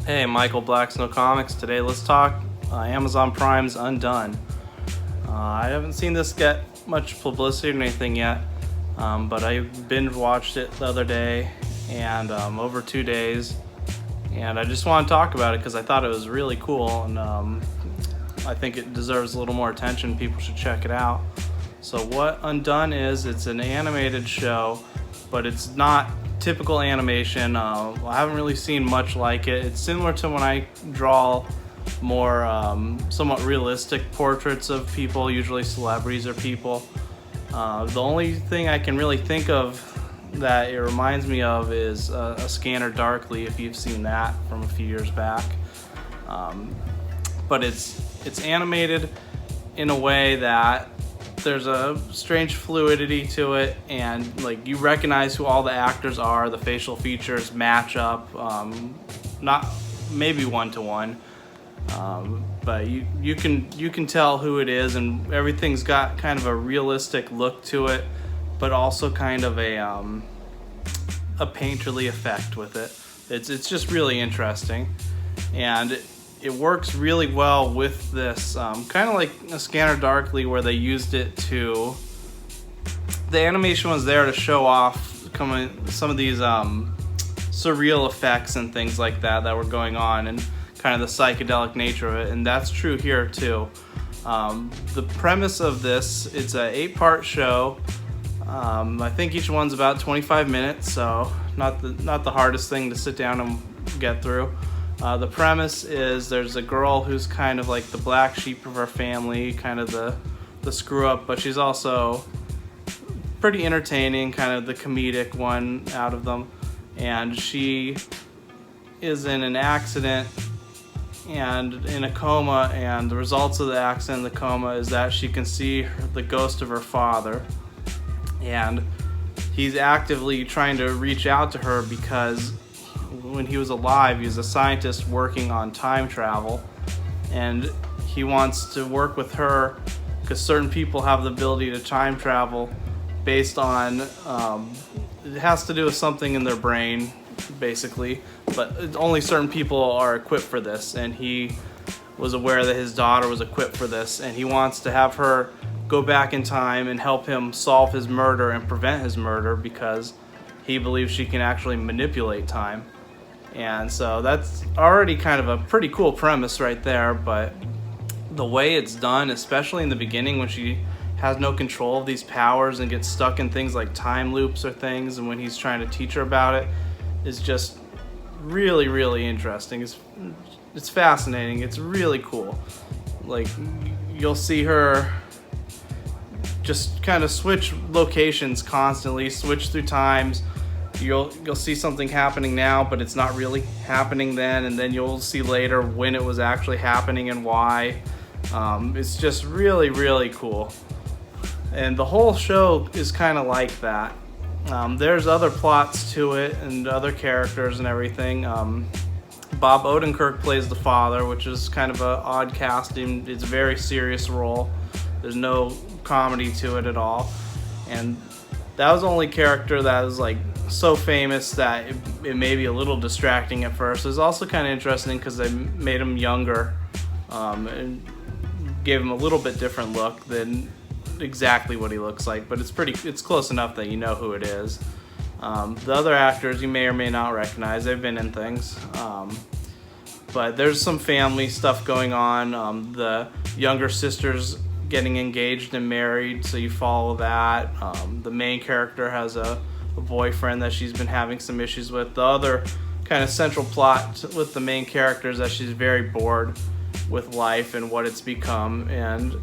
Hey, Michael Black Snow Comics. Today let's talk Amazon Prime's Undone. I haven't seen this get much publicity or anything yet, but I binge watched it the other day and over 2 days, and I just want to talk about it because I thought it was really cool, and I think it deserves a little more attention. People should check it out. So what Undone is, it's an animated show, but it's not typical animation. I haven't really seen much like it. It's similar to when I draw more somewhat realistic portraits of people, usually celebrities or people. The only thing I can really think of that it reminds me of is a Scanner Darkly, if you've seen that from a few years back. But it's animated in a way that there's a strange fluidity to it, and like you recognize who all the actors are. The facial features match up, not maybe one-to-one, but you can tell who it is, and everything's got kind of a realistic look to it, but also kind of a painterly effect with it. It's just really interesting, and it works really well with this, kind of like a Scanner Darkly, where they used it to, the animation was there to show off some of these surreal effects and things like that were going on, and kind of the psychedelic nature of it, and that's true here too. The premise of this, it's an 8-part show. I think each one's about 25 minutes, so not the hardest thing to sit down and get through. The premise is there's a girl who's kind of like the black sheep of her family, kind of the screw up, but she's also pretty entertaining, kind of the comedic one out of them. And she is in an accident and in a coma, and the results of the accident, the coma, is that she can see the ghost of her father. And he's actively trying to reach out to her because when he was alive, he was a scientist working on time travel, and he wants to work with her because certain people have the ability to time travel based on, it has to do with something in their brain, basically, but only certain people are equipped for this, and he was aware that his daughter was equipped for this, and he wants to have her go back in time and help him solve his murder and prevent his murder because he believes she can actually manipulate time. And so that's already kind of a pretty cool premise right there, but the way it's done, especially in the beginning when she has no control of these powers and gets stuck in things like time loops or things, and when he's trying to teach her about it, is just really, really interesting. It's fascinating. It's really cool. Like, you'll see her just kind of switch locations constantly, switch through times. You'll see something happening now, but it's not really happening then, and then you'll see later when it was actually happening and why. It's just really, really cool. And the whole show is kind of like that. There's other plots to it and other characters and everything. Bob Odenkirk plays the father, which is kind of an odd casting. It's a very serious role. There's no comedy to it at all. And that was the only character that was like so famous that it may be a little distracting at first. It was also kind of interesting because they made him younger, and gave him a little bit different look than exactly what he looks like, but it's close enough that you know who it is. The other actors you may or may not recognize. They've been in things, but there's some family stuff going on. The younger sister's getting engaged and married, so you follow that. The main character has a boyfriend that she's been having some issues with. The other kind of central plot with the main character is that she's very bored with life and what it's become, and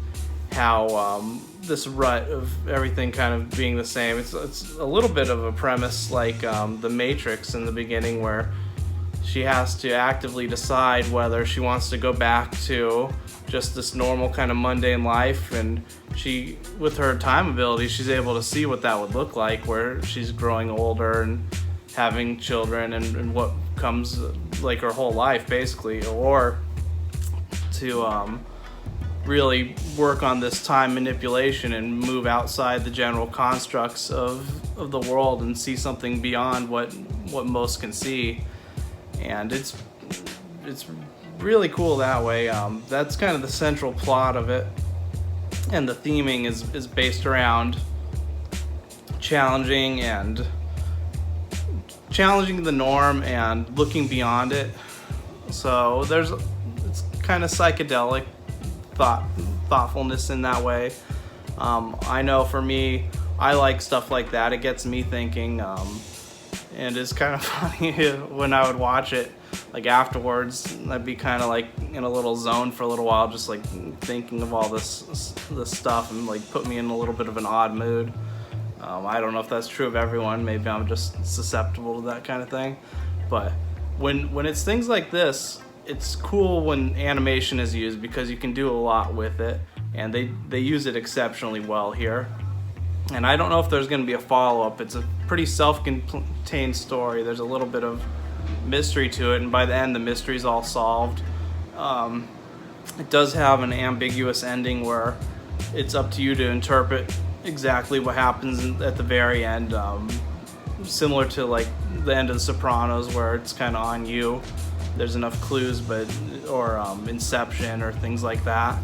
how this rut of everything kind of being the same. It's a little bit of a premise like The Matrix in the beginning, where she has to actively decide whether she wants to go back to just this normal kind of mundane life, and she, with her time ability, she's able to see what that would look like, where she's growing older and having children and what comes like her whole life basically, or to really work on this time manipulation and move outside the general constructs of the world and see something beyond what most can see. And it's it's really cool that way. That's kind of the central plot of it, and the theming is based around challenging the norm and looking beyond it. So it's kind of psychedelic thoughtfulness in that way. I know for me, I like stuff like that. It gets me thinking, and it's kind of funny when I would watch it. Like afterwards, I'd be kind of like in a little zone for a little while, just like thinking of all this stuff, and like put me in a little bit of an odd mood. I don't know if that's true of everyone. Maybe I'm just susceptible to that kind of thing. But when it's things like this, it's cool when animation is used because you can do a lot with it, and they use it exceptionally well here. And I don't know if there's going to be a follow-up. It's a pretty self-contained story. There's a little bit of mystery to it, and by the end the mystery's all solved. It does have an ambiguous ending where it's up to you to interpret exactly what happens at the very end, similar to like the end of The Sopranos, where it's kind of on you. There's enough clues, or Inception or things like that.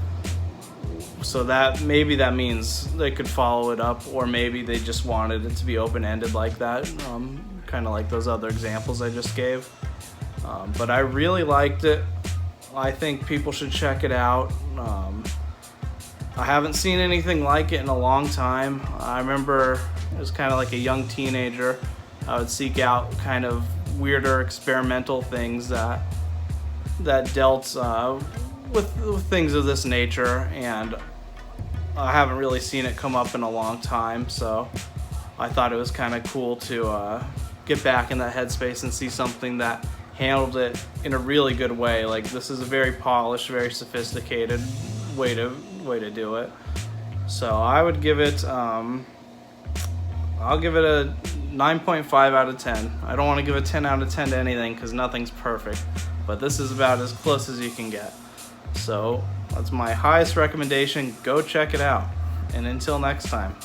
So that means they could follow it up, or maybe they just wanted it to be open-ended like that, kind of like those other examples I just gave. But I really liked it. I think people should check it out. I haven't seen anything like it in a long time. I remember it was kind of like a young teenager. I would seek out kind of weirder experimental things that dealt with things of this nature, and I haven't really seen it come up in a long time, so I thought it was kind of cool to get back in that headspace and see something that handled it in a really good way. Like, this is a very polished, very sophisticated way to do it. So I would give it I'll give it a 9.5 out of 10. I don't want to give a 10 out of 10 to anything because nothing's perfect, but this is about as close as you can get. So that's my highest recommendation. Go check it out. And until next time.